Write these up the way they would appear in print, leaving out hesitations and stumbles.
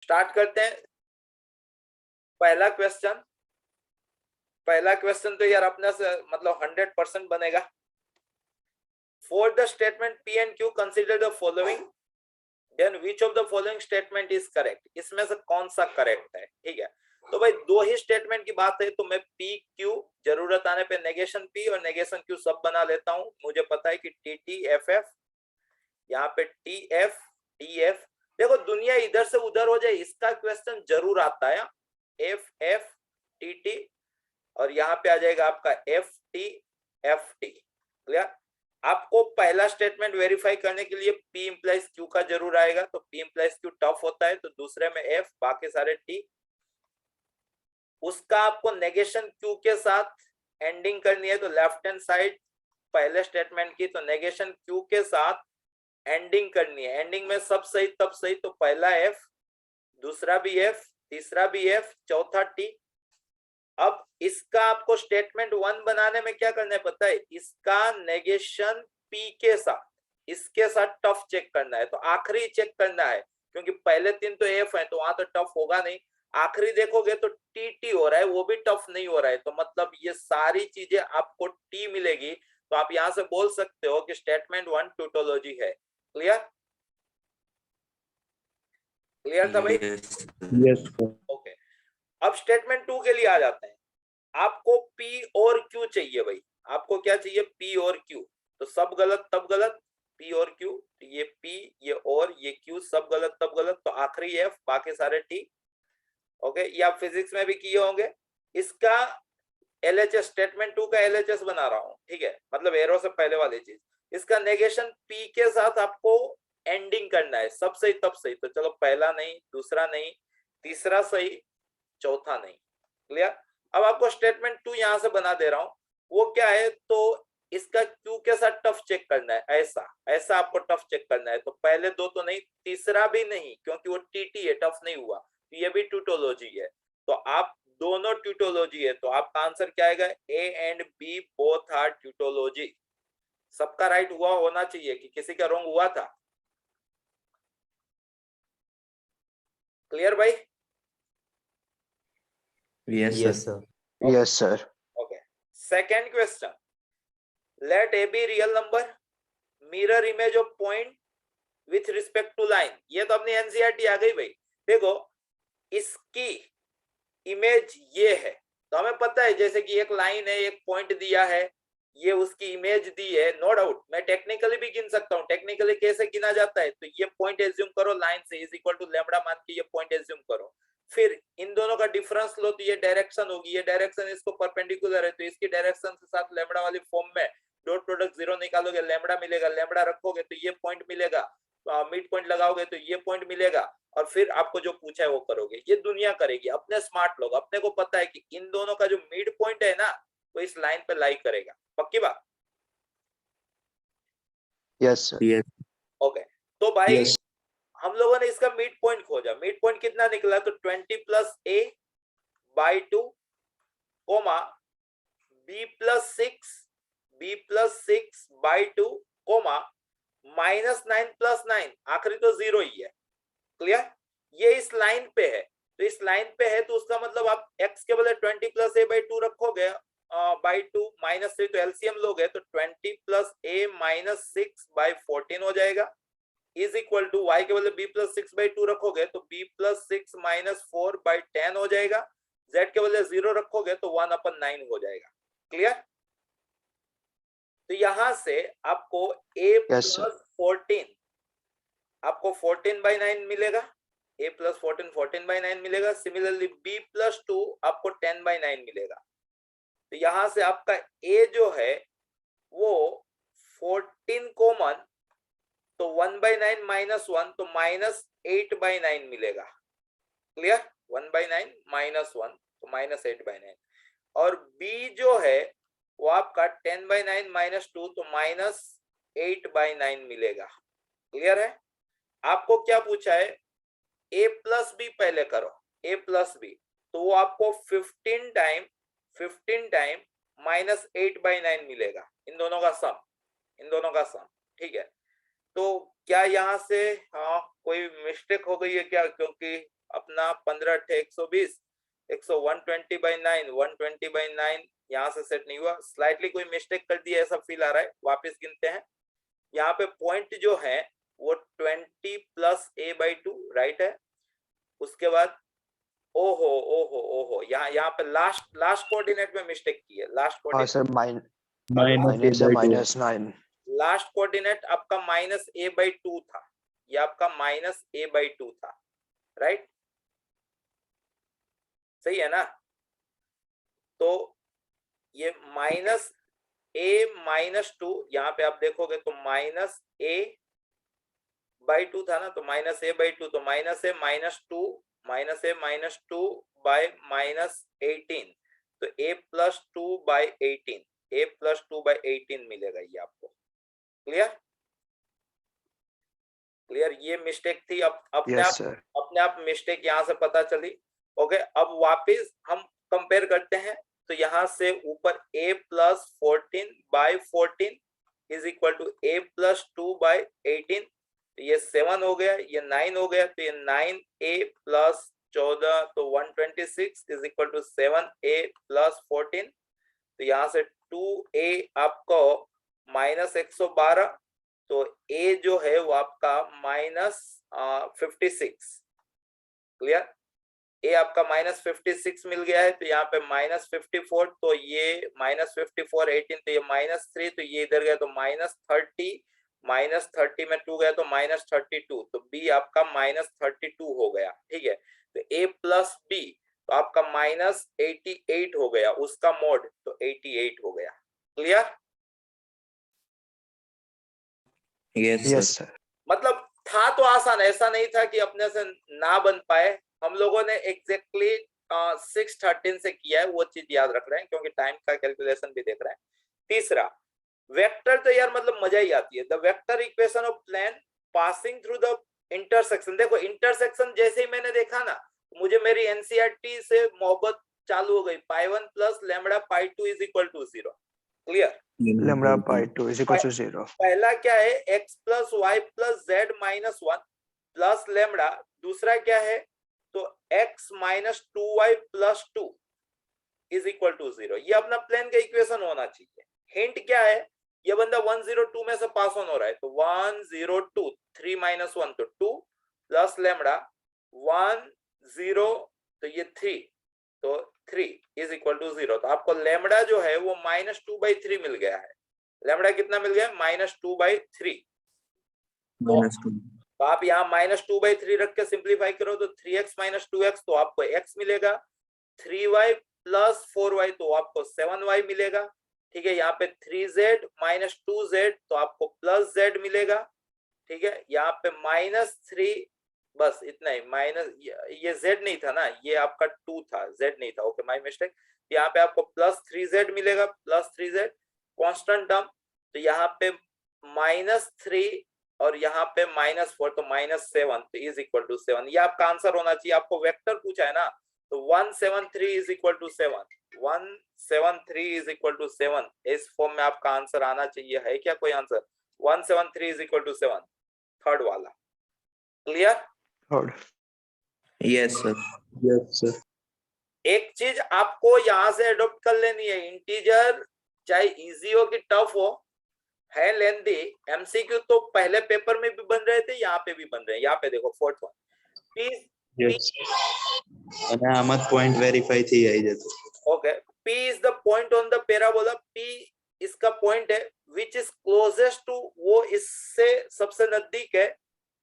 Start करते हैं। पहला क्वेश्चन तो यार अपने से मतलब 100% बनेगा। For the statement P and Q consider the following, then which of the following statement is correct, इसमें से कौन सा करेक्ट है। ठीक है, तो भाई दो ही स्टेटमेंट की बात है, तो मैं P Q जरूरत आने पे नेगेशन P और नेगेशन Q सब बना लेता हूं। मुझे पता है कि T T F F, यहाँ पे T F D F। देखो दुनिया इधर से उधर हो जाए इसका क्वेश्चन जरूर आता है। F F T T और यहाँ पे आ जाएगा आपका F T F T। Clear. आपको पहला स्टेटमेंट वेरीफाई करने के लिए P इंप्लाइज Q का जरूर आएगा, तो P इंप्लाइज Q टफ होता है, तो दूसरे में F, बाकी सारे T। उसका आपको नेगेशन Q के साथ एंडिंग करनी है, तो लेफ्ट हैंड साइड पहले स्टेटमेंट की, तो नेगेशन Q के साथ एंडिंग करनी है। एंडिंग में सब सही तब सही, तो पहला F, दूसरा भी F, तीसरा भी F, चौथा T। अब इसका आपको स्टेटमेंट 1 बनाने में क्या करना है पता है, इसका नेगेशन P के साथ इसके साथ टफ चेक करना है, तो आखिरी चेक करना है, क्योंकि पहले 3 तो F है तो वहां तो टफ होगा नहीं। आखिरी देखोगे तो TT हो रहा है, वो भी टफ नहीं हो रहा है, तो मतलब ये सारी चीजें आपको T मिलेगी। तो आप यहां से बोल सकते हो कि स्टेटमेंट 1 टोटोलॉजी है। क्लियर, क्लियर था भाई? यस ओके, अब स्टेटमेंट 2 के लिए आ जाते हैं। आपको P और Q चाहिए भाई, आपको क्या चाहिए, P और Q। तो सब गलत तब गलत, P और Q, ये P ये और ये Q सब गलत तब गलत, तो आखिरी F, बाकी सारे T। ओके, ये आप फिजिक्स में भी किए होंगे। इसका LHS स्टेटमेंट 2 का LHS बना रहा हूं, ठीक है, मतलब एरो से पहले वाली चीज। इसका नेगेशन P के साथ आपको एंडिंग करना है, सब सही तब सही, तो चलो पहला नहीं, दूसरा नहीं, तीसरा सही, चौथा नहीं। क्लियर। अब आपको स्टेटमेंट 2 यहां से बना दे रहा हूं, वो क्या है, तो इसका Q के साथ टफ चेक करना है, ऐसा ऐसा आपको टफ चेक करना है। तो पहले दो तो नहीं, तीसरा भी नहीं, क्योंकि वो TT है, टफ नहीं हुआ, तो ये भी ट्यूटोलॉजी है। तो आप दोनों ट्यूटोलॉजी है, तो आपका आंसर क्या आएगा, A and B both are tautology. सबका राइट हुआ होना चाहिए, कि किसी का रॉन्ग हुआ था। क्लियर भाई? Yes sir. Yes sir. Okay, second question, let A be real number, mirror image of point with respect to line। ये तो अपनी NCERT आ गई भाई। देखो इसकी इमेज ये है, तो हमें पता है जैसे कि एक लाइन है, एक पॉइंट दिया है, ये उसकी इमेज दी है, नो डाउट। मैं टेक्निकली भी गिन सकता हूँ, टेक्निकली कैसे गिना जाता है, तो ये पॉइंट एज्यूम करो, लाइन से इज इक्वल टू लैम्बडा मान के ये पॉइंट एज्यूम करो, फिर इन दोनों का डिफरेंस लो, तो ये डायरेक्शन होगी, ये डायरेक्शन इसको परपेंडिकुलर है, तो इसकी डायरेक्शन के साथ लैम्बडा वाली फॉर्म में डॉट प्रोडक्ट 0 निकालोगे, लैम्बडा मिलेगा, लैम्बडा रखोगे तो ये पॉइंट मिलेगा, मिड पॉइंट लगाओगे तो ये पॉइंट मिलेगा, और फिर आपको जो पूछा है वो करोगे। ये दुनिया करेगी, अपने स्मार्ट लोग, अपने को पता है कि इन दोनों का जो मिड पॉइंट है ना, वो इस लाइन पे लाई करेगा। पक्की बात? Yes sir. ओके, तो भाई हम लोगों ने इसका मिड पॉइंट खोजा, मिड पॉइंट कितना निकला, तो 20 + A / 2 कोमा B + 6 / 2 कोमा -9 + 9, आखिरी तो 0 ही है। क्लियर, ये इस लाइन पे है, तो इस लाइन पे है, तो उसका मतलब आप x के बदले 20 + A / 2 रखोगे, /2 -3, तो एलसीएम लोगे तो 20 + A - 6 / 14 हो जाएगा, इज इक्वल टू y के बदले b + 6 / 2 रखोगे तो b + 6 - 4 / 10 हो जाएगा, z के बदले 0 रखोगे तो 1/9 हो जाएगा। क्लियर, तो यहां से आपको a + 14 आपको 14/9 मिलेगा, a + 14 14/9 मिलेगा। सिमिलरली b + 2 आपको 10/9 मिलेगा। तो यहां से आपका a जो है वो 14 कॉमन, तो 1/9 - 1 तो -8/9 मिलेगा। क्लियर, 1/9 - 1 तो -8/9, और b जो है वो आपका 10/9 - 2 तो -8/9 मिलेगा। क्लियर है? आपको क्या पूछा है, a + b पहले करो, a + b, तो वो आपको 15 टाइम -8/9 मिलेगा, इन दोनों का सम, ठीक है। तो क्या यहाँ से कोई मिस्टेक हो गई है क्या, क्योंकि अपना 15 × 120, 120/9, 120/9 यहाँ से सेट नहीं हुआ, स्लाइटली कोई मिस्टेक कर दिया ऐसा फील आ रहा है, वापस गिनते हैं। यहाँ पे पॉइंट जो है वो 20 + a/2 राइट है। उसके बाद ओहो ओहो ओहो, यहाँ पे लास्ट कोऑर्डिनेट में मिस्टेक की है। लास्ट हाँ coordinate sir, minus a by 2. -9। Last coordinate आपका -a/2 था, ये आपका -a/2 था, राइट? सही है ना? तो ये -a-2, यहाँ पे आप देखोगे तो -a/2 था ना, तो -a/2, तो -a-2/-18, तो a+2/18, a+2/18 मिलेगा ये आपको। क्लियर? क्लियर? ये मिस्टेक थी, अब अपने आप मिस्टेक यहाँ से पता चली। ओके, अब वापस हम कंपेयर करते हैं, तो यहाँ से ऊपर a+14/14 is equal to a+2/18, तो ये 7 हो गया, ये 9 हो गया, तो ये 9a+14, तो 126 इज इक्वल टू 7a+14, तो यहाँ से 2a आपको -112, तो a जो है वो आपका -56। क्लियर? a आपका -56 मिल गया है, तो यहाँ पे -54, तो ये -54, 18, तो ये -3, तो ये इधर गया तो -30, -30 में 2 गया तो -32, तो b आपका -32 हो गया। ठीक है, तो a + b, तो आपका -88 हो गया, उसका मोड तो 88 हो गया। क्लियर? Yes, sir. मतलब था तो आसान, ऐसा नहीं था कि अपने से ना बन पाए। हम लोगों ने एग्जैक्टली 6:13 से किया है, वो चीज याद रख रहे हैं क्योंकि टाइम का कैलकुलेशन भी देख रहे हैं। तीसरा वेक्टर, तो यार मतलब मजा ही आती है। The vector equation of plane passing through the intersection. देखो इंटरसेक्शन जैसे ही मैंने देखा ना, मुझे मेरी एनसीईआरटी से मोहब्बत चालू हो गई। π1 + λ/2 = 0। क्लियर? λ/2 = 0। पहला क्या है, x + y + z - 1 + लैम्बडा। दूसरा क्या है, तो x - 2y + 2 = 0। ये अपना प्लेन का इक्वेशन होना चाहिए। हिंट क्या है, ये बंदा 102 में से पास ऑन हो रहा है, तो 102, 3 - 1 तो 2 + लैम्बडा 10, तो ये 3, तो 3 = 0। तो आपको लैम्बडा जो है वो -2/3 मिल गया है। लैम्बडा कितना मिल गया? -2/3। तो आप यहाँ -2/3 रख के सिंप्लीफाई करो तो 3x - 2x, तो आपको x मिलेगा। 3y + 4y, तो आपको 7y मिलेगा। ठीक है, यहाँ पे 3z - 2z, तो आपको +z मिलेगा। ठीक है, यहाँ पे -3, बस इतना ही। माइनस ये z नहीं था ना, ये आपका 2 था, z नहीं था। Okay, my mistake. यहाँ पे आपको +3z मिलेगा, +3z कांस्टेंट टर्म, तो यहाँ पे -3 और यहाँ पे -4, तो -7, तो = 7। ये आपका आंसर होना चाहिए। आपको वेक्टर पूछा है ना, तो 173 = 7, 173 = 7 इस फॉर्म में आपका आंसर आना चाहिए। है क्या कोई आंसर? 173 = 7, थर्ड वाला। Clear? Yes, sir. Yes, sir. एक चीज आपको यहाँ से अडॉप्ट कर लेनी है, इंटीजर चाहे इजी हो कि टफ हो, है लेंथी। एमसीक्यू तो पहले पेपर में भी बन रहे थे, यहाँ पे भी बन रहे हैं। यहाँ पे देखो 4th वन, Yes. અને આમાં point verify થઈ આવી જતો. Okay, P is the point on the parabola, P इसका पॉइंट है, which is closest to, वो इससे सबसे नजदीक है,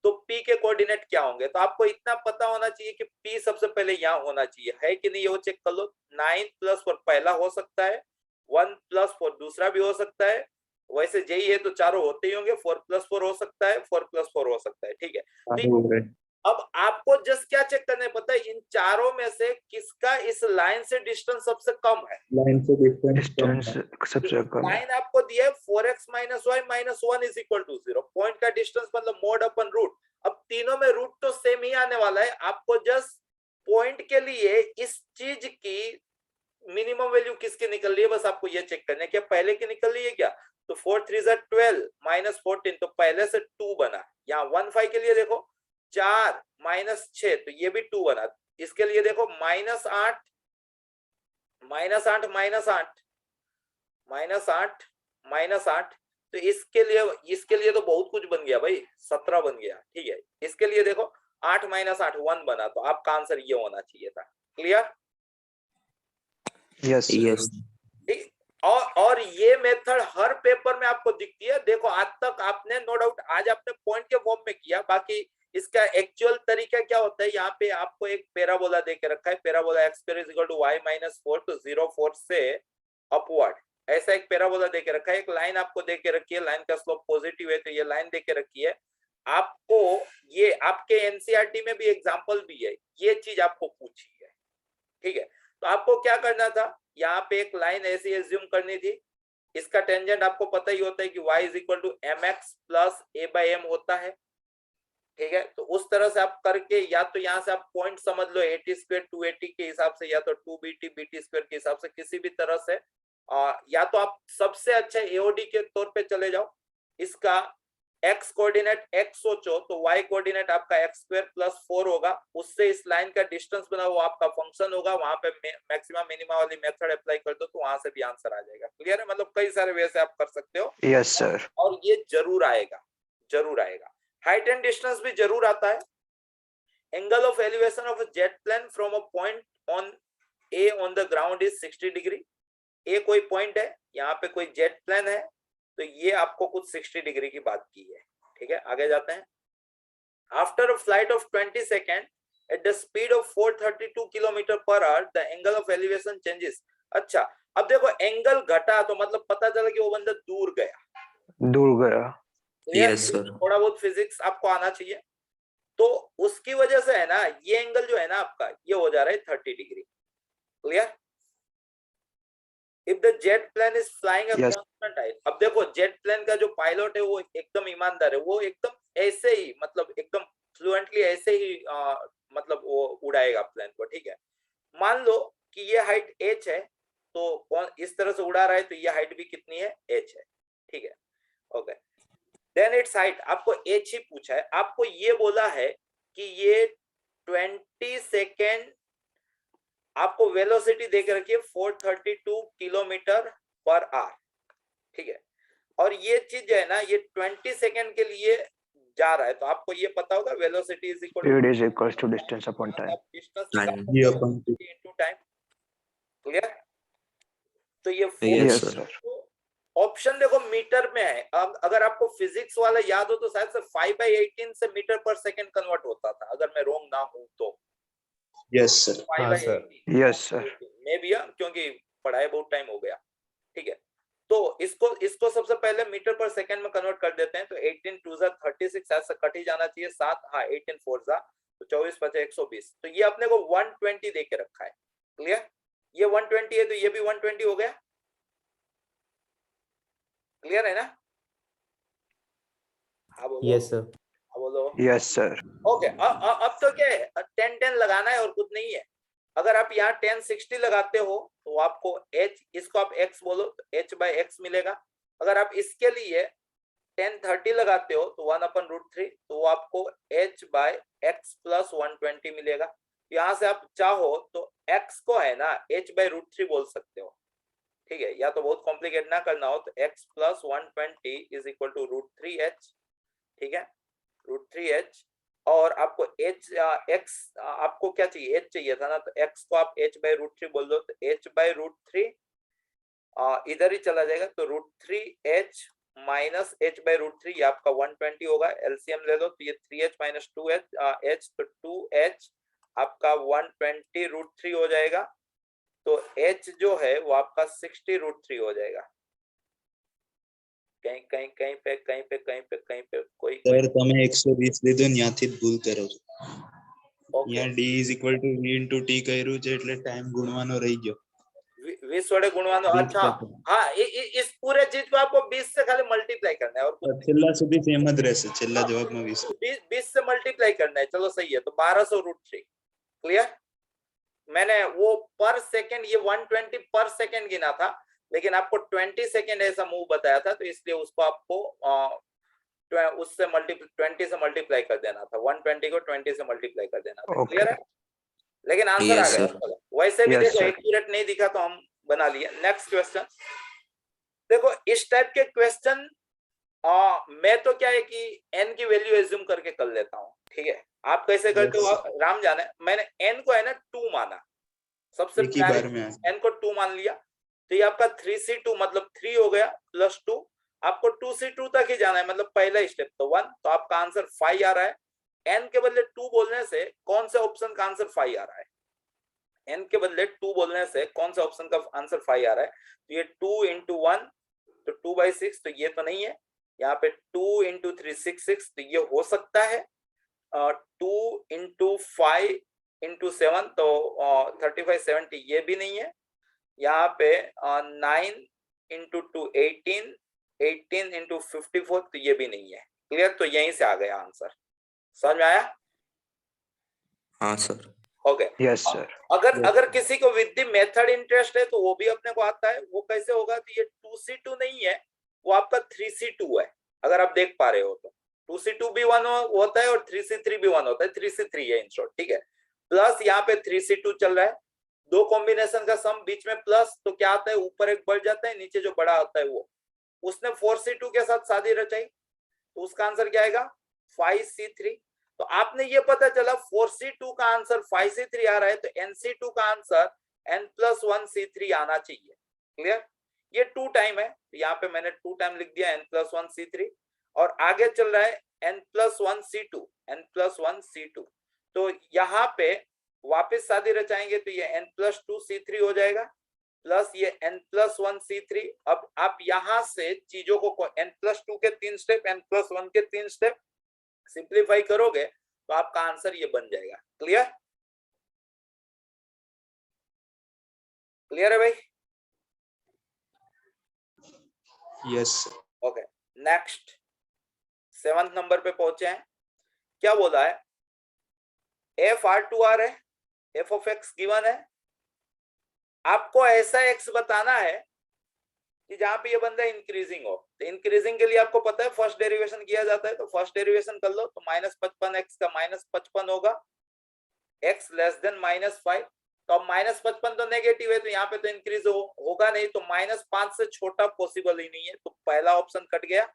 तो P के कोऑर्डिनेट क्या होंगे? तो आपको इतना पता होना चाहिए कि P सबसे पहले यहाँ होना चाहिए। है कि नहीं, वो चेक कर लो। 9 + 4 पहला हो सकता है, 1 + 4 दूसरा भी हो सकता है। वैसे जेई है तो चारों होते ही होंगे। 4 + 4 हो सकता है, 4 + 4 हो सकता है। ठीक है, तो अब आपको जस्ट क्या चेक करना है पता है, इन चारों में से किसका इस लाइन से डिस्टेंस सबसे कम है? लाइन से डिस्टेंस सबसे कम। लाइन आपको दिया है 4x - y - 1 = 0। पॉइंट का डिस्टेंस मतलब मोड अपन रूट। अब तीनों में रूट तो सेम ही आने वाला है। आपको जस्ट पॉइंट के लिए इस चीज की मिनिमम वैल्यू किसकी निकल रही है, बस आपको ये चेक करना है। क्या पहले की निकल रही है क्या? तो 4 3 12 -14, तो पहले से 2 बना। यहाँ 1 5 के लिए देखो, 4 माइनस 6, तो ये भी 2 बना। इसके लिए देखो -8 -8 -8 -8 -8, तो इसके लिए तो बहुत कुछ बन गया भाई, 17 बन गया। ठीक है, इसके लिए देखो 8 - 8 1 बना, तो आपका आंसर ये होना चाहिए था। क्लियर? यस यस ठीक। और ये मेथड हर पेपर में आपको दिखती है। देखो आज तक आपने नो डाउट आज आपने पॉइंट के फॉर्म में किया, बाकी इसका एक्चुअल तरीका क्या होता है, यहाँ पे आपको एक पैराबोला दे के रखा है, parabola x square is equal to y minus 4, तो 0 4 से अपवर्ड, ऐसा एक पैराबोला दे के रखा है। एक लाइन आपको दे के रखी है, लाइन का स्लोप पॉजिटिव है, तो ये लाइन दे के रखी है आपको। ये आपके एनसीईआरटी में भी एग्जांपल भी है, ये चीज आपको पूछी है। ठीक है, तो आपको क्या करना था, यहाँ पे एक लाइन ऐसी एज्यूम करनी थी। इसका टेंजेंट आपको पता ही होता है कि y is equal to mx plus a/m होता है। ठीक है, तो उस तरह से आप करके, या तो यहाँ से आप पॉइंट समझ लो 80 स्क्वायर 280 के हिसाब से, या तो 2bt bt स्क्वायर के हिसाब से, किसी भी तरह से, या तो आप सबसे अच्छा एओडी के तौर पे चले जाओ। इसका x कोऑर्डिनेट x सोचो तो y कोऑर्डिनेट आपका x स्क्वायर प्लस 4 होगा, उससे इस लाइन का डिस्टेंस बना वो आपका फंक्शन होगा। वहां पे मैक्सिमम मिनिमा वाली मेथड अप्लाई कर दो तो वहां से भी आंसर आ जाएगा। क्लियर है? मतलब कई सारे वे से आप कर सकते हो। Yes sir. और ये जरूर आएगा, जरूर आएगा। हाइट एंड डिस्टेंस भी जरूर आता है। Angle of elevation of a jet plane from a point on A on the ground is 60 डिग्री। ए कोई पॉइंट है, यहाँ पे कोई जेट प्लेन है, तो ये आपको कुछ 60 डिग्री की बात की है। ठीक है, आगे जाते हैं। After a flight of 20 second at the speed of 432 kilometre per hour the angle of elevation changes. अच्छा, अब देखो एंगल घटा तो मतलब पता चला कि वो बंदा दूर गया। Yes sir. थोड़ा बहुत फिजिक्स आपको आना चाहिए। तो उसकी वजह से है ना, ये एंगल जो है ना आपका, ये हो जा रहा है 30 degree. Clear? If the jet plane is flying a constant height, अब देखो जेट प्लेन का जो पायलट है वो एकदम ईमानदार है, वो एकदम ऐसे ही, मतलब एकदम फ्लुएंटली ऐसे ही मतलब वो उड़ाएगा प्लेन को। ठीक है, मान लो कि ये हाइट h है, तो कौन इस तरह से उड़ा रहा है, तो ये हाइट भी कितनी है, h है। ठीक है, ओके। देन इट्स हाइट, आपको h ही पूछा है, आपको ये बोला है कि ये 20 सेकेंड आपको वेलोसिटी दे के रखिए 432 किलोमीटर पर आवर। ठीक है, और ये चीज जो है ना, ये 20 सेकेंड के लिए जा रहा है, तो आपको ये पता होगा velocity is equal to distance upon time. Into time. Clear? तो ये यस सर। ऑप्शन देखो मीटर में है। अगर आपको फिजिक्स वाला याद हो तो शायद से 5/18 से मीटर पर सेकंड कन्वर्ट होता था, अगर मैं रॉन्ग ना हूं तो। Yes sir. 5/18 yes sir. मे भी, क्योंकि पढ़ाई बहुत टाइम हो गया। ठीक है, तो इसको सबसे पहले मीटर पर सेकंड में कन्वर्ट कर देते हैं, तो 18 2 36 ऐसा कट ही जाना चाहिए, 7 हाँ 18 4 तो 24 5 120, तो ये अपने को 120 दे के रखा है। क्लियर? ये 120 है तो ये भी 120 हो गया। क्लियर है ना? हाँ बोलो। Yes sir. हाँ बोलो। Yes sir. ओके, अब तो क्या है, 10 10 लगाना है और कुछ नहीं है। अगर आप यहाँ 10 60 लगाते हो तो आपको h, इसको आप x बोलो तो h/x मिलेगा। अगर आप इसके लिए 10 30 लगाते हो तो 1/√3, तो वो आपको h/x प्लस 120 मिलेगा। यहाँ से आप चाहो तो x को है ना h/√3 बोल सकते हो। ठीक है, या तो बहुत कॉम्प्लिकेट ना करना हो तो x plus 120 is equal to √3h। ठीक है, √3h, और आपको x आपको क्या चाहिए, h चाहिए था ना, तो x को आप h/√3 बोल दो, तो h/√3 इधर ही चला जाएगा, तो √3h माइनस h/√3 ये आपका 120 होगा। एलसीएम ले लो तो ये 3h माइनस 2h तो 2h आपका 120 √3 हो जाएगा, तो h जो है वो आपका 60 √3 हो जाएगा। कहीं कहीं कहीं पे कहीं पे कहीं पे कहीं पे कोई सर તમે 120 લીધો ન્યાથી જ ભૂલ કરો છો। ओके, यहाँ d = v * t કર્યું છે એટલે ટાઈમ ગુણવાનો રહી ગયો। 20 वडे गुणवानो। अच्छा हाँ, इस पूरे चीज को आपको 20 से खाली मल्टीप्लाई करना है और कुछ છેલ્લા સુધી સેમ જ રહેશે, છેલ્લા જવાબમાં 20 20 से मल्टीप्लाई करना है। चलो सही है, तो 1200 √3। क्लियर? मैंने वो पर सेकंड ये 120 पर सेकंड गिना था, लेकिन आपको 20 सेकंड ऐसा मूव बताया था, तो इसलिए उसको आपको उससे 20 से मल्टीप्लाई कर देना था, 120 को 20 से मल्टीप्लाई कर देना था। Okay. क्लियर है? लेकिन आंसर आ Yes, गया। sir. चलो, वैसे भी Yes, देखो sir. एक्यूरेट नहीं दिखा तो हम बना लिए। नेक्स्ट क्वेश्चन देखो, इस टाइप के क्वेश्चन मैं तो क्या है कि n की वैल्यू एज्यूम करके कर लेता हूँ, ठीक है। आप कैसे करते Yes. हो राम जाने। मैंने n को है ना 2 माना, सबसे एक ही बार में आ n को 2 मान लिया, तो ये आपका 3c2 मतलब 3 हो गया प्लस 2, आपको 2c2 तक ही जाना है, मतलब पहला स्टेप तो 1, तो आपका आंसर 5 आ रहा है। n के बदले 2 बोलने से कौन से ऑप्शन का आंसर 5 आ रहा है? n के बदले 2 बोलने से कौन सा ऑप्शन का आंसर 5 आ रहा है? तो ये 2 into 1 तो 2/6, तो ये तो नहीं है। यहाँ पे 2 into 3 6 तो ये हो सकता है। 2 into 5 into 7 तो 35 70 ये भी नहीं है। यहाँ पे 9 into 2 18 18 into 54 तो ये भी नहीं है। क्लियर? तो यहीं से आ गया आंसर। समझ में आया? हाँ सर। ओके। Yes, sir. अगर किसी को विद द मेथड इंटरेस्ट है तो वो भी अपने को आता है। वो कैसे होगा? तो ये 2c2 नहीं है, वो आपका 3c2 है। अगर आप देख पा रहे हो तो 2c2 भी 1 होता है और 3c3 भी 1 होता है, 3c3 है इन शॉर्ट, ठीक है। प्लस यहाँ पे 3c2 चल रहा है, दो कॉम्बिनेशन का सम बीच में प्लस, तो क्या आता है? ऊपर एक बढ़ जाता है, नीचे जो बड़ा होता है वो। उसने 4c2 के साथ शादी रचाई, तो उसका आंसर क्या आएगा? 5c3। तो आपने ये पता चला 4c2 का आंसर 5c3 आ रहा है, तो nc2 का आंसर n+1c3 आना चाहिए। क्लियर? ये 2 टाइम है, यहाँ पे मैंने 2 टाइम लिख दिया n+1c3, और आगे चल रहा है n+1c2 n+1c2। तो यहाँ पे वापस शादी रचाएंगे तो ये n+2c3 हो जाएगा, प्लस ये n+1c3। अब आप यहां से चीजों को n+2 के 3 स्टेप, n+1 के 3 स्टेप सिंप्लीफाई करोगे तो आपका आंसर ये बन जाएगा। क्लियर? क्लियर है भाई? Yes. Okay, next 7th number पे पहुंचे हैं। क्या बोला है? f(r2r) है, f of x गिवन है, आपको ऐसा x बताना है कि जहां पे ये बंदा इंक्रीजिंग हो। तो इंक्रीजिंग के लिए आपको पता है फर्स्ट डेरिवेशन किया जाता है, तो फर्स्ट डेरिवेशन कर लो। तो -55x का -55 होगा, x लेस देन -5। तो अब -55 तो नेगेटिव है, तो यहाँ पे तो इंक्रीज होगा नहीं, तो -5 से छोटा पॉसिबल ही नहीं है। तो पहला ऑप्शन कट गया,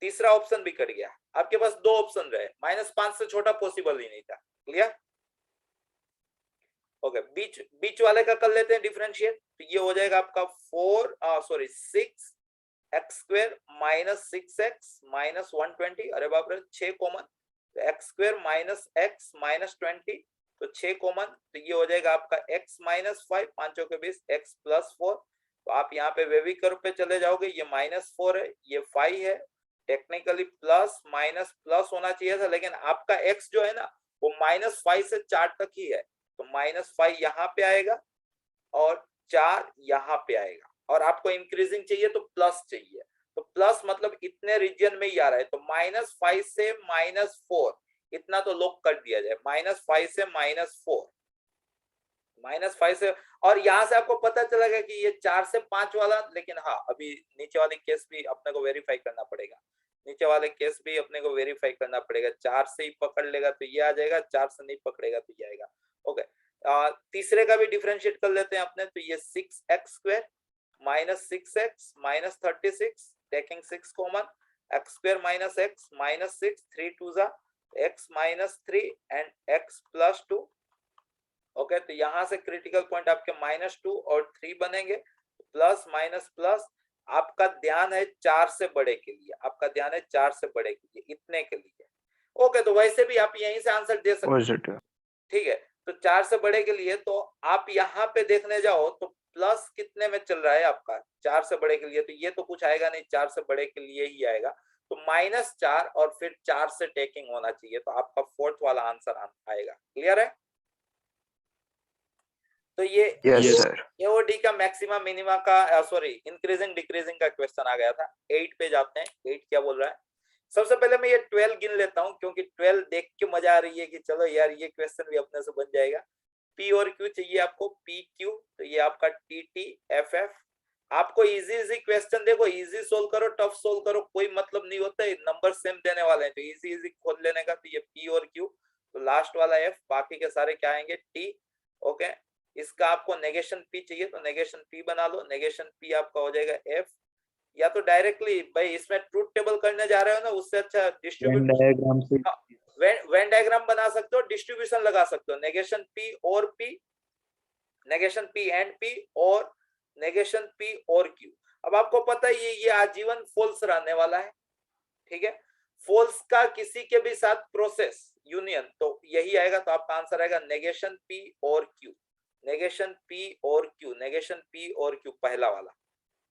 तीसरा ऑप्शन भी कट गया। आपके पास 2 ऑप्शन रहे, -5 से छोटा पॉसिबल ही नहीं था। क्लियर? ओके, बीच वाले का कर लेते हैं डिफरेंशिएट। तो ये हो जाएगा आपका 6x² - 6x - 120। अरे बाप रे, 6 कॉमन, तो x² - x - 20, तो 6 कॉमन, तो ये हो जाएगा आपका x - 5, 5 के 20, x + 4। तो आप यहाँ पे वेवी कर्व पे चले जाओगे, ये -4 है, ये 5 है। टेक्निकली प्लस माइनस प्लस होना चाहिए था, लेकिन आपका x जो है ना वो -5 से 4 तक ही है, तो -5 यहाँ पे आएगा और 4 यहाँ पे आएगा। और आपको इंक्रीजिंग चाहिए तो प्लस चाहिए, तो प्लस मतलब इतने रीजन में ही आ रहा है। तो -5 से -4 इतना तो लॉक कर दिया जाए, -5 से -4, -5 से। और यहाँ से आपको पता चलेगा कि ये 4 से 5 वाला, लेकिन हाँ अभी नीचे वाले केस भी अपने को वेरीफाई करना पड़ेगा, नीचे वाले केस भी अपने को वेरीफाई करना पड़ेगा। 4 से ही पकड़ लेगा तो ये आ जाएगा, 4 से नहीं पकड़ेगा तो ये आएगा। ओके, तीसरे का भी डिफरेंशिएट कर लेते हैं अपने। तो ये 6x² - 6x - 36, taking 6 common, x² - x - 6, 3 2 जा x - 3 एंड x + 2। ओके, तो यहां से क्रिटिकल पॉइंट आपके -2 और 3 बनेंगे, प्लस माइनस प्लस। आपका ध्यान है 4 से बड़े के लिए, आपका ध्यान है 4 से बड़े के लिए, इतने के लिए। ओके, तो वैसे भी आप यहीं से आंसर दे सकते हैं, ठीक है। तो 4 से बड़े के लिए तो आप यहाँ पे देखने जाओ तो प्लस कितने में चल रहा है आपका 4 से बड़े के लिए, तो ये तो कुछ आएगा नहीं, 4 से बड़े के लिए ही आएगा। तो -4 और फिर 4 से टेकिंग होना चाहिए, तो आपका 4th वाला आंसर आएगा। क्लियर है? तो ये एओडी का मैक्सिमा मिनिमा का सॉरी इंक्रीजिंग डिक्रीजिंग का क्वेश्चन आ गया था। 8 पे जाते हैं। 8 क्या बोल रहा है? सबसे पहले मैं ये 12 गिन लेता हूं, क्योंकि 12 देख के मजा आ रही है कि चलो यार ये क्वेश्चन भी अपने से बन जाएगा। पी और क्यू चाहिए आपको, पी क्यू, तो ये आपका टी टी एफ एफ, आपको इजी इजी क्वेश्चन देखो, इजी सोल्व करो, टफ सोल्व करो, कोई मतलब नहीं होता है, नंबर सेम देने वाले हैं, तो इजी इजी खोल लेने का। तो ये पी और क्यू, तो लास्ट वाला एफ, बाकी के सारे क्या आएंगे टी। ओके, इसका आपको नेगेशन पी चाहिए तो नेगेशन पी बना लो, नेगेशन पी आपका हो जाएगा एफ। या तो डायरेक्टली भाई इसमें ट्रूथ टेबल करने जा रहे हो ना, उससे अच्छा वेन डिस्ट्रीब्यूशन, डायग्राम से वेन डायग्राम बना सकते हो, डिस्ट्रीब्यूशन लगा सकते हो, नेगेशन पी और P, negation P and P, और नेगेशन पी और क्यू। अब आपको पता है ये आजीवन फॉल्स रहने वाला है, ठीक है। फॉल्स का किसी के भी साथ प्रोसेस यूनियन, तो यही आएगा, तो आपका आंसर आएगा नेगेशन पी और क्यू, नेगेशन पी और क्यू, नेगेशन पी और क्यू, पहला वाला।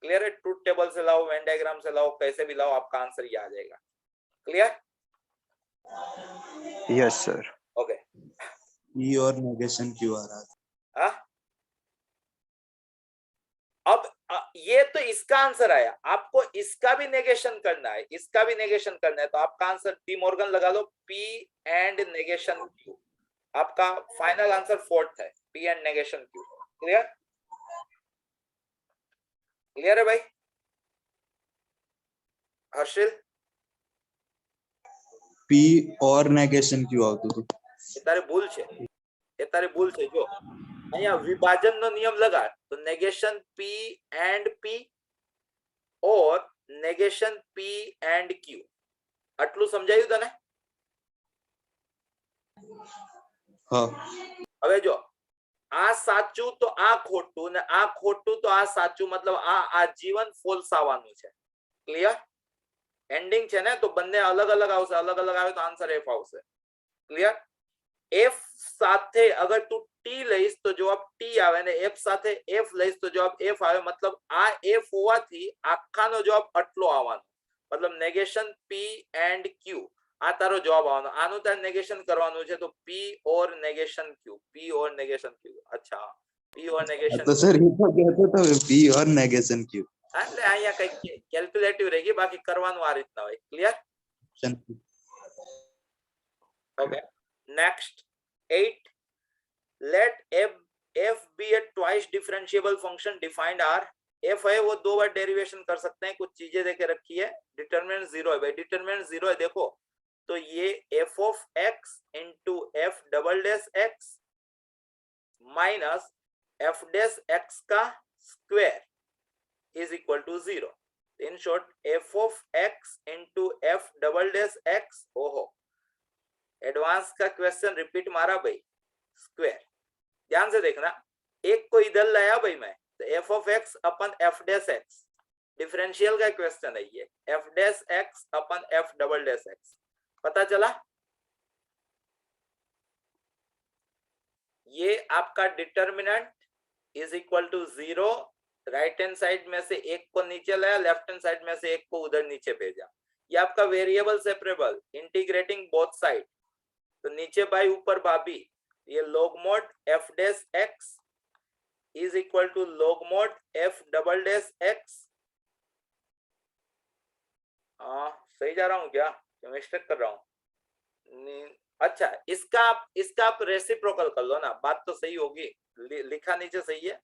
क्लियर है? ट्रूथ टेबल से लाओ, वेन डायग्राम से लाओ, कैसे भी लाओ, आपका आंसर ये आ जाएगा। Clear? Yes sir. Okay, P और नेगेशन क्यू आ रहा था। हाँ, अब ये तो इसका आंसर आया, आपको इसका भी नेगेशन करना है, इसका भी नेगेशन करना है, तो आपका आंसर डी मॉर्गन लगा लो, पी एंड नेगेशन क्यू। आपका फाइनल आंसर फोर्थ है, P and negation Q. Clear? Clear है भाई? हर्षिल, पी और नेगेशन क्यू આવતું હતું? એ તારે ભૂલ છે, એ તારે ભૂલ છે। જો અહીંયા વિભાજનનો નિયમ લગા, તો નેગેશન પી એન્ડ પી और नेगेशन पी एंड क्यू, આટલું સમજાયું તને? હા, હવે જો આ સાચું તો આ ખોટું, ને આ ખોટું તો આ સાચું, मतलब આ આજીવન ફોલ્સ આવવાનું છે। ક્લિયર? એન્ડિંગ છે ને, તો બંને અલગ અલગ આવશે, અલગ અલગ આવે તો આન્સર એફ આવશે। ક્લિયર? એફ સાથે અગર તું ટી લઈશ તો જવાબ ટી આવે, ને એફ સાથે એફ લઈશ તો જવાબ એફ આવે, मतलब આ એફ હોવાથી આખાનો જવાબ આટલો આવવાનો, मतलब नेगेशन पी एंड क्यू, આ તારો જવાબ આવવાનો। આનું તારે નેગેશન કરવાનું છે, તો પી और नेगेशन क्यू, पी और नेगेशन क्यू। अच्छा, पी और नेगेशन, તો સર એ તો કહેતો તો પી और नेगेशन क्यू। એટલે અહીંયા કઈ કેલ્ક્યુલેટિવ રહી ગઈ, બાકી કરવાનું આ રીતના હોય। Clear? Okay, next 8, let f be a twice differentiable function defined r। f है वो दो बार डेरिवेशन कर सकते हैं, कुछ चीजें देके रखी है। डिटरमिनेंट 0 है भाई, डिटरमिनेंट 0 है, देखो तो ये f of x into f double dash x minus f dash x का square is equal to 0। in short f of x into f double dash x, ओहो एडवांस का क्वेश्चन रिपीट मारा भाई, स्क्वायर। ध्यान से देखना, एक को इधर लाया भाई मैं, तो f of x upon f dash x, differential का क्वेश्चन है ये, f dash x upon f double dash x. पता चला? ये आपका determinant is equal to 0, right hand side में से एक को नीचे लाया, लेफ्ट हैंड साइड में से एक को उधर नीचे भेजा। ये आपका variable separable, integrating both side, तो नीचे भाई ऊपर भाभी, ये log mod f dash x is equal to log mod f double dash x। सही जा रहा हूं क्या? मिस्टेक कर रहा हूं? अच्छा, इसका आप रेसिप्रोकल कर लो ना, बात तो सही होगी, लिखा नीचे सही है।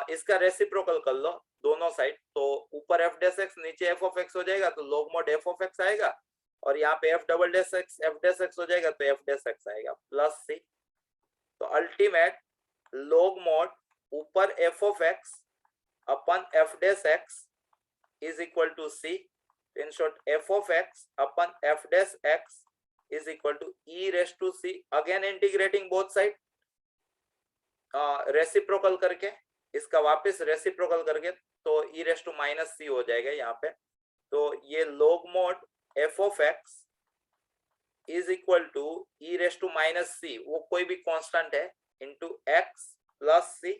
इसका रेसिप्रोकल कर लो दोनों साइड, तो ऊपर f डैश x नीचे f ऑफ x हो जाएगा, तो log mod f of x आएगा, और यहाँ पे f डबल डैश x हो जाएगा, तो f डैश x आएगा प्लस c। तो अल्टीमेट log mod ऊपर f of x upon f dash x is equal to c। In short f of x upon f dash x is equal to e raise to c। Again integrating both side, reciprocal करके, इसका वापस reciprocal करके, तो e raise to minus c हो जाएगा यहाँ पे। तो ये log mod f of x is equal to e raise to minus c, वो कोई भी कांस्टेंट है, into x plus c।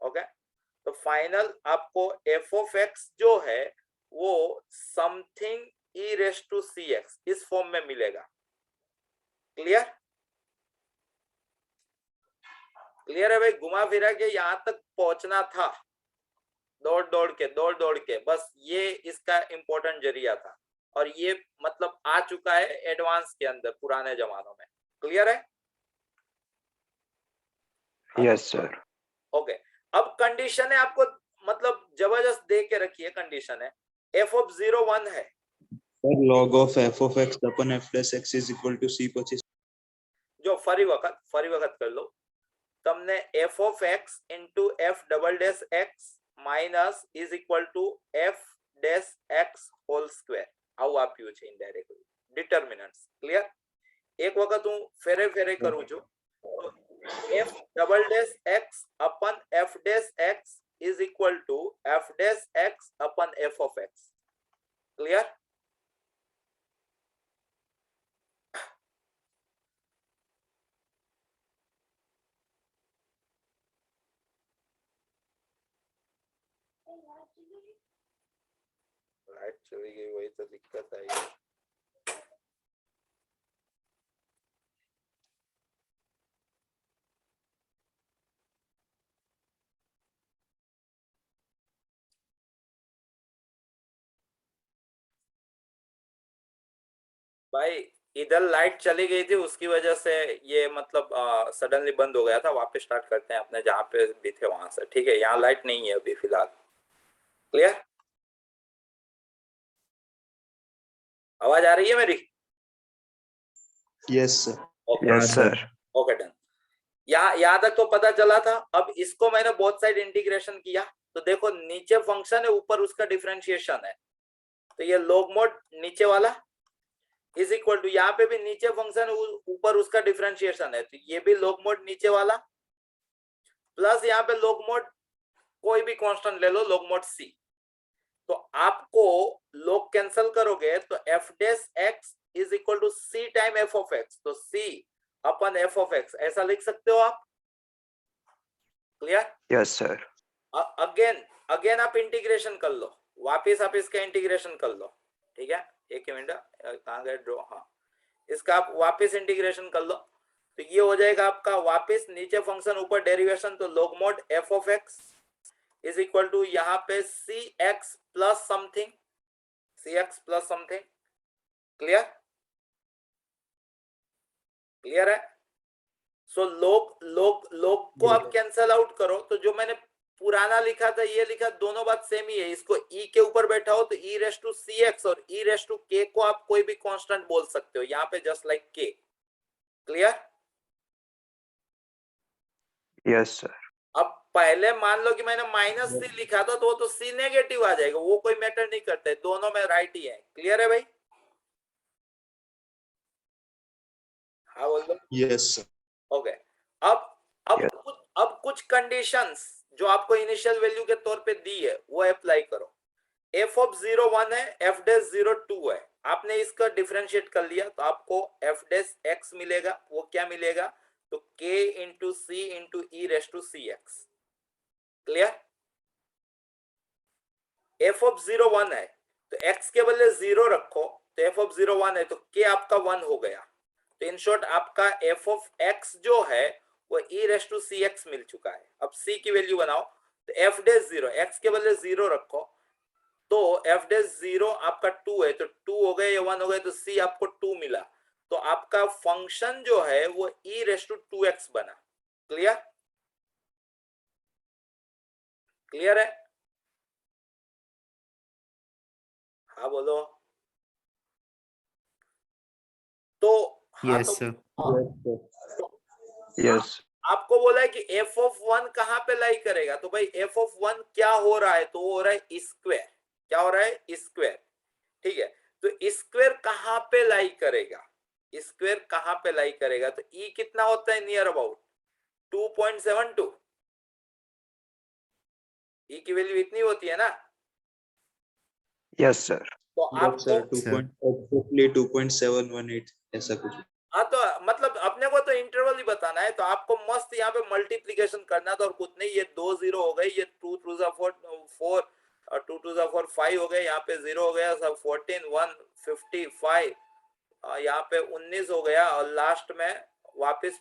Okay, तो फाइनल आपको f ऑफ x जो है वो something e raise to cx इस फॉर्म में मिलेगा। क्लियर? क्लियर है भाई? घुमा फिरा के यहां तक पहुंचना था, दौड़ दौड़ के, बस ये इसका इंपॉर्टेंट जरिया था, और ये मतलब आ चुका है एडवांस के अंदर पुराने जमानों में। क्लियर है? Yes sir. ओके, अब कंडीशन है आपको मतलब जबरदस्त दे के रखी है कंडीशन है, f of 0 1 है, Sir, log of f of x upon f dash x is equal to c પછી जो फरी वक्त कर लो, તમને f of x into f double dash x minus is equal to f dash x whole square આવું આપ્યું છે indirectly determinants clear. એક વખત હું ફેરે ફેરે કરું છું તો f double dash x upon f dash x is equal to f dash x upon f of x. Clear. Light चली गई वही तो दिक्कत आई. भाई इधर लाइट चली गई थी उसकी वजह से ये मतलब सडनली बंद हो गया था. वापस स्टार्ट करते हैं अपने जहाँ पे भी थे वहां से. ठीक है, यहाँ लाइट नहीं है अभी फिलहाल. क्लियर. आवाज आ रही है मेरी? yes sir. Yes, sir. Okay done. यहाँ तक तो पता चला था. अब इसको मैंने बोथ साइड इंटीग्रेशन किया तो देखो नीचे फंक्शन है ऊपर उसका डिफरेंशिएशन है. तो ये log mod नीचे वाला इज इक्वल टू यहाँ पे भी नीचे फंक्शन ऊपर उसका डिफरेंशिएशन है तो ये भी log mod नीचे वाला प्लस यहाँ पे log mod कोई भी कांस्टेंट ले लो log mod c. तो आपको log कैंसिल करोगे तो f dash x is equal to c time f of x. तो c upon f of x ऐसा लिख सकते हो आप. क्लियर. Yes, sir. अगेन आप इंटीग्रेशन कर लो. वापिस आप इसका इंटीग्रेशन कर लो. ठीक है, एक मिनट कहाँ गए ड्रॉ. हाँ, इसका आप वापिस इंटीग्रेशन कर लो तो ये हो जाएगा आपका वापिस नीचे फंक्शन ऊपर डेरिवेशन. तो log mod f of x is equal to यहाँ पे cx plus something. Clear. Clear है. सो log को आप कैंसल आउट करो तो जो मैंने पुराना लिखा था ये लिखा दोनों बात सेम ही है. इसको e के ऊपर बैठा हो तो e रेस टू cx और e रेस टू k को आप कोई भी कांस्टेंट बोल सकते हो यहाँ पे just like k. Clear. Yes, sir. अब पहले मान लो कि मैंने माइनस c लिखा था तो वो तो c नेगेटिव आ जाएगा. वो कोई मैटर नहीं करते, दोनों में राइट ही है. क्लियर है भाई? हाँ बोल दो. yes sir. ओके. अब कुछ कंडीशंस जो आपको इनिशियल वैल्यू के तौर पे दी है वो अप्लाई करो. f of 0 1 है, f dash 0 2 है. आपने इसका डिफरेंशिएट कर लिया तो आपको f dash x मिलेगा. वो क्या मिलेगा? तो k into c into e raise to cx. Clear. f of 0 1 है तो x के बदले 0 रखो तो f of 0 1 है तो k आपका 1 हो गया. तो इन शॉर्ट आपका f of x जो है वो e रेस टू cx मिल चुका है. अब c की वैल्यू बनाओ तो f dash 0 x के बदले 0 रखो तो f dash 0 आपका 2 है तो 2 हो गए या 1 हो गए तो c आपको 2 मिला. तो आपका फंक्शन जो है वो e रेस टू 2x बना. क्लियर. क्लियर है. हाँ बोलो. तो yes sir. Yes. आपको बोला है कि f of 1 कहां पे लाई करेगा. तो भाई f of 1 क्या हो रहा है? तो हो रहा है स्क्वायर. क्या हो रहा है? स्क्वायर. ठीक है. तो स्क्वायर कहां पे लाई करेगा? स्क्वायर कहां पे लाई करेगा? तो e कितना होता है? Near about 2.72. e की वैल्यू इतनी होती है ना. Yes, sir. तो sir आपको 2.718 ऐसा कुछ. हाँ तो मतलब अपने को तो इंटरवल ही बताना है. तो आपको मस्त यहाँ पे मल्टीप्लिकेशन करना था और कुछ नहीं. ये 2 0 हो गए, ये 2 2 4 और 2 2 4 5 हो गए. यहाँ पे 0 हो गया, सब 14 1 55 यहाँ पे 19 हो गया और लास्ट में वापस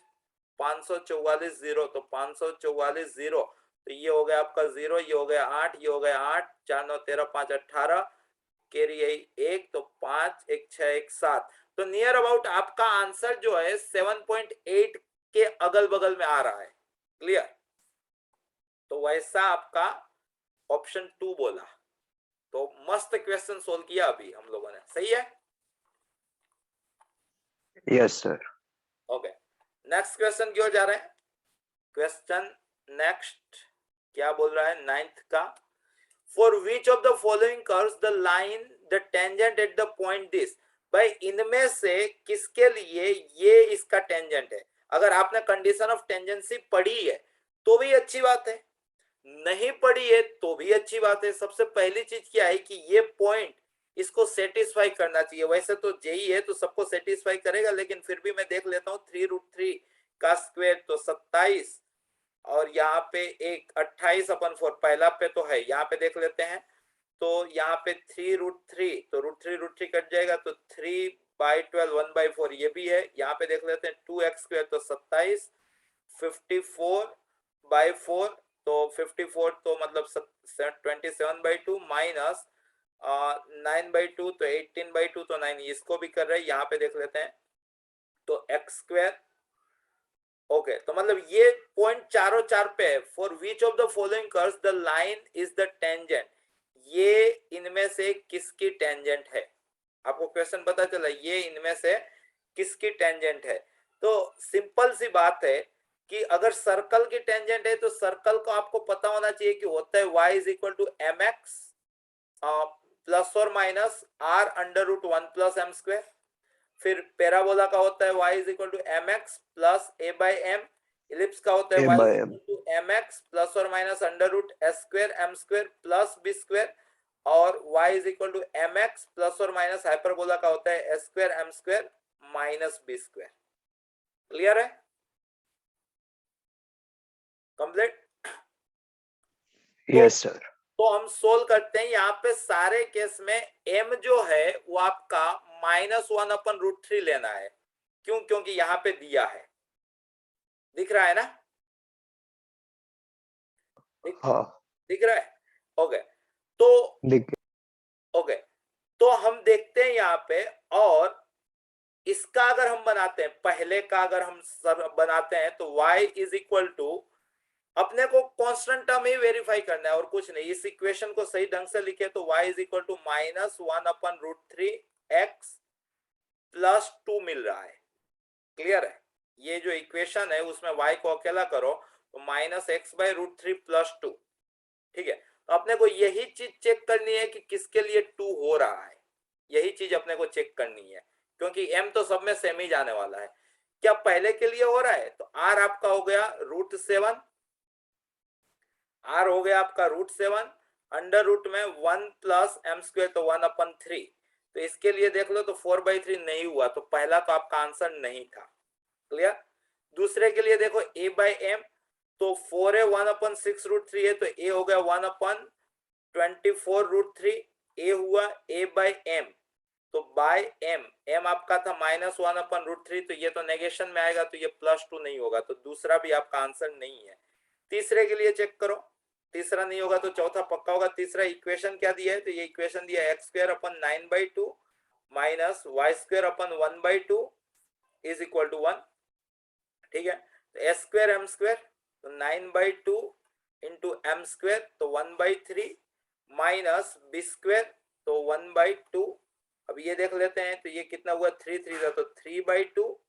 544 0. तो 544 0 तो ये हो गया आपका 0, ये हो गया 8, ये हो गया 8, 4 9 13 5 18 कैरी 1 तो 5 1 6 1 7. तो नियर अबाउट आपका आंसर जो है 7.8 के अगल बगल में आ रहा है. क्लियर. तो वैसा आपका ऑप्शन 2 बोला। तो मस्त क्वेश्चन सोल्व किया अभी हम लोगों ने, सही है। Yes, sir. Okay, next question की ओर जा रहे हैं। क्वेश्चन नेक्स्ट क्या बोल रहा है, 9th का, for which of the following curves the line the tangent at the point this. भाई इनमें से किसके लिए ये इसका टेंजेंट है। अगर आपने कंडीशन ऑफ टेंजेंसी पढ़ी है तो भी अच्छी बात है, नहीं पढ़ी है तो भी अच्छी बात है। सबसे पहली चीज क्या है कि ये पॉइंट इसको सेटिस्फाई करना चाहिए। वैसे तो जेई है तो सबको सेटिस्फाई करेगा, लेकिन फिर भी मैं देख लेता हूँ 3√3 का स्क्वायर तो 27, और यहाँ पे एक 28/4 पहला पे तो है, यहाँ पे देख लेते हैं। तो यहाँ पे 3√3 तो √3 कट जाएगा तो 3/12 1/4 ये भी है। यहाँ पे देख लेते हैं 2x² तो 27, 54/4 तो 54 तो मतलब 27/2 माइनस 9/2 तो 18/2 तो 9, इसको भी कर रहे हैं। यहाँ पे देख लेते हैं तो x²। ओके, तो मतलब ये पॉइंट चारों चार पे है। For which of the following curves the line is the tangent, ये इनमें से किसकी टेंजेंट है। आपको क्वेश्चन पता चला, ये इनमें से किसकी टेंजेंट है। तो सिंपल सी बात है कि अगर सर्कल की टेंजेंट है तो सर्कल को आपको पता होना चाहिए कि होता है y is equal to mx plus और माइनस r√1+m²। फिर पैराबोला का होता है y is equal to mx plus a/m। Ellipse का होता है A y by is M. Equal to mx plus और माइनस √s²m² प्लस b²। और y is equal to mx plus और माइनस हाइपरबोला का होता है s²m² माइनस b²। क्लियर है, कंप्लीट। Yes, sir. तो हम सोल्व करते हैं। यहाँ पे सारे केस में m जो है वो आपका -1/√3 लेना है। क्यों, क्योंकि यहाँ पे दिया है, दिख रहा है ना, हाँ, दिख रहा है। ओके, तो दिख ओके, तो हम देखते हैं यहाँ पे, और इसका अगर हम बनाते हैं, पहले का अगर हम बनाते हैं तो y इज इक्वल टू, अपने को कांस्टेंट टर्म ही वेरीफाई करना है और कुछ नहीं। इस इक्वेशन को सही ढंग से लिखे तो y is equal to -1/√3 x plus 2 मिल रहा है। क्लियर है, ये जो इक्वेशन है उसमें y को अकेला करो तो -x/√3 प्लस 2। ठीक है, तो अपने को यही चीज चेक करनी है कि किसके लिए 2 हो रहा है, यही चीज अपने को चेक करनी है, क्योंकि m तो सब में सेम ही जाने वाला है। क्या पहले के लिए हो रहा है, तो r आपका हो गया √7, r हो गया आपका √7, अंडर रूट में 1 प्लस m² तो 1/3। तो इसके लिए देख लो तो 4/3 नहीं हुआ, तो पहला तो आपका आंसर नहीं था। क्लियर। दूसरे के लिए देखो a/m, तो 4 है 1/6√3 है, तो a हो गया 1/24√3, a हुआ a/m, तो बाय m आपका था -1/√3, तो ये तो नेगेशन में आएगा, तो ये +2 नहीं होगा, तो दूसरा भी आपका आंसर नहीं है। तीसरे के लिए चेक करो, तीसरा नहीं होगा तो चौथा पक्का होगा। तीसरा इक्वेशन क्या दिया है, तो ये इक्वेशन दिया है x²/9/2 minus y²/1/2 is equal to 1। ठीक है, तो s²m² तो 9/2 इंटू m² तो 1/3 माइनस b² तो 1/2। अब ये देख लेते हैं, तो ये कितना हुआ, 3 तो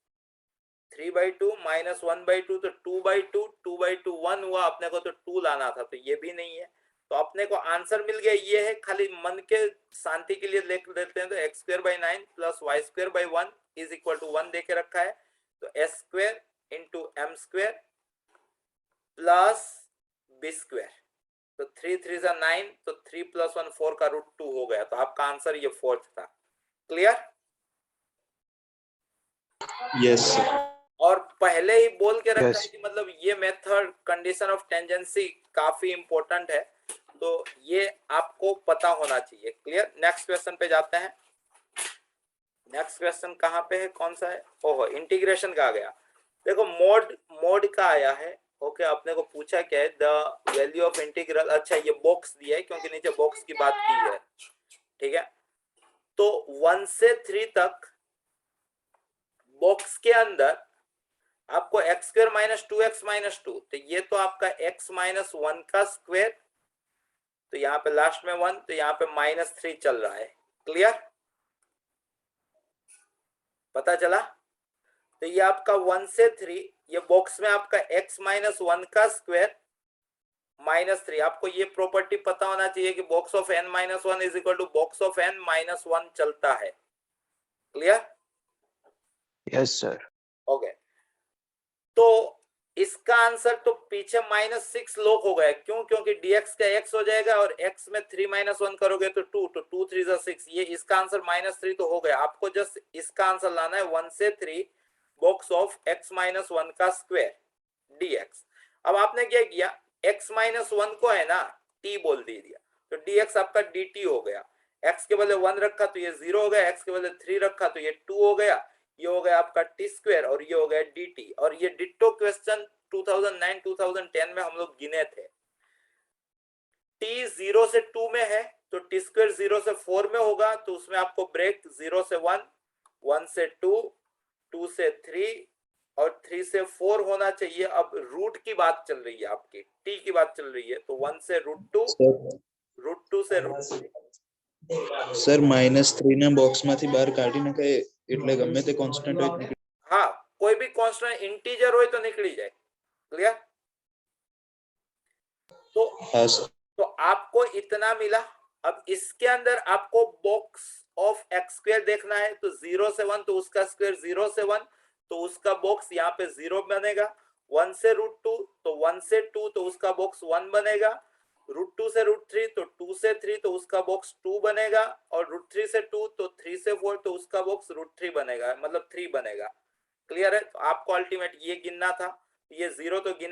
3/2 माइनस 1/2 तो 2/2, 2/2 1 हुआ, अपने को तो 2 लाना था, तो ये भी नहीं है। तो अपने को आंसर मिल गया, ये है। खाली मन के शांति के लिए लिख लेते हैं, तो x²/9 plus y²/1 is equal to 1 देके रखा है, तो s² into m² plus b², तो 3 3 9, तो 3 + 1 4 का √2 हो गया, तो आपका आंसर ये 4th था। क्लियर। Yes, sir. और पहले ही बोल के रखा Yes. है कि मतलब ये मेथड कंडीशन ऑफ टेंजेंसी काफी इंपॉर्टेंट है, तो ये आपको पता होना चाहिए। क्लियर। नेक्स्ट क्वेश्चन पे जाते हैं। नेक्स्ट क्वेश्चन कहाँ पे है, कौन सा है, ओहो इंटीग्रेशन का आ गया। देखो मोड का आया है। ओके, अपने को पूछा क्या है, द वैल्यू ऑफ इंटीग्रल। अच्छा, ये बॉक्स दिया है क्योंकि नीचे बॉक्स की बात की है। ठीक है, तो 1 से 3 तक बॉक्स के अंदर आपको x² - 2x - 2, तो ये तो आपका x - 1 का स्क्वायर तो यहाँ पे लास्ट में 1, तो यहाँ पे -3 चल रहा है। क्लियर, पता चला? तो ये आपका 1 से 3, ये बॉक्स में आपका x माइनस 1 का स्क्वायर -3। आपको ये प्रॉपर्टी पता होना चाहिए कि box of n minus 1 is equal to box of n minus 1 चलता है। क्लियर? Yes sir. ओके, तो इसका आंसर तो पीछे -6 लॉक हो गया। क्यों? क्योंकि dx का x हो जाएगा और x में 3 माइनस 1 करोगे तो 2, तो 2 3 जा 6, ये इसका आंसर -3 तो हो गया। आपको जस्ट इसका आंसर लाना है 1 से 3 बॉक्स ऑफ x माइनस 1 का स्क्वायर dx। अब आपने क्या किया, x माइनस 1 को है ना t बोल दे दिया, तो dx आपका dt हो गया। x के बदले 1 रखा तो ये 0 हो गया, x के बदले 3 रखा तो ये 2 हो गया, ये हो गया आपका टी स्क्वायर और ये हो गया dt। और ये डिट्टो क्वेश्चन 2009-2010 में हम लोग गिने थे। t 0 से 2 में है तो टी स्क्वायर 0 से 4 में होगा, तो उसमें आपको ब्रेक 0 से 1, 1 से 2, 2 से 3 और 3 से 4 होना चाहिए। अब रूट की बात चल रही है, आपकी t की बात चल रही है, तो 1 से √2, √2 से √3। સર -3 ને બોક્સ માંથી બહાર કાઢી નખાય એટલે ગમે તે કોન્સ્ટન્ટ હોય નીકળી हाँ, कोई भी कांस्टेंट इंटीजर हो तो निकली जाए। क्लियर? तो હા સર तो आपको इतना मिला। अब इसके अंदर आपको बॉक्स ऑफ एक्स स्क्वायर देखना है, तो 0 से 1 तो उसका स्क्वायर 0 से 1, तो उसका बॉक्स यहाँ पे 0 बनेगा। 1 से √2 तो 1 से 2 तो उसका बॉक्स 1 बनेगा। √2 से √3 तो 2 से 3 तो उसका बॉक्स 2 बनेगा। और √3 से 2 तो 3 से 4 तो उसका बॉक्स √3 बनेगा, मतलब 3 बनेगा। क्लियर है? तो आपको अल्टीमेट ये गिनना था, ये 0 तो गिने